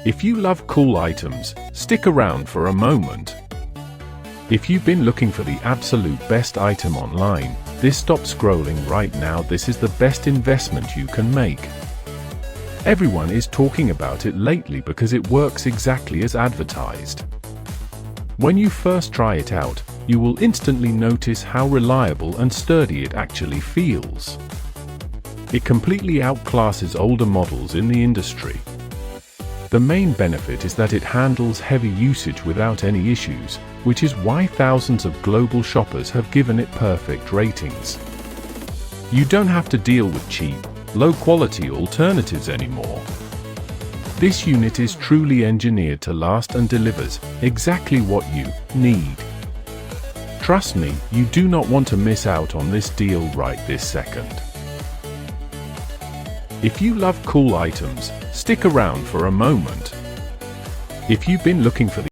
If you love cool items, stick around for a moment. If you've been looking for the absolute best item online, stop scrolling right now. This is the best investment you can make. Everyone is talking about it lately because it works exactly as advertised. When you first try it out, you will instantly notice how reliable and sturdy it actually feels. It completely outclasses older models in the industry. The main benefit is that it handles heavy usage without any issues, which is why thousands of global shoppers have given it perfect ratings. You don't have to deal with cheap, low-quality alternatives anymore. This unit is truly engineered to last and delivers exactly what you need. Trust me, you do not want to miss out on this deal right this second. If you love cool items, stick around for a moment. If you've been looking for the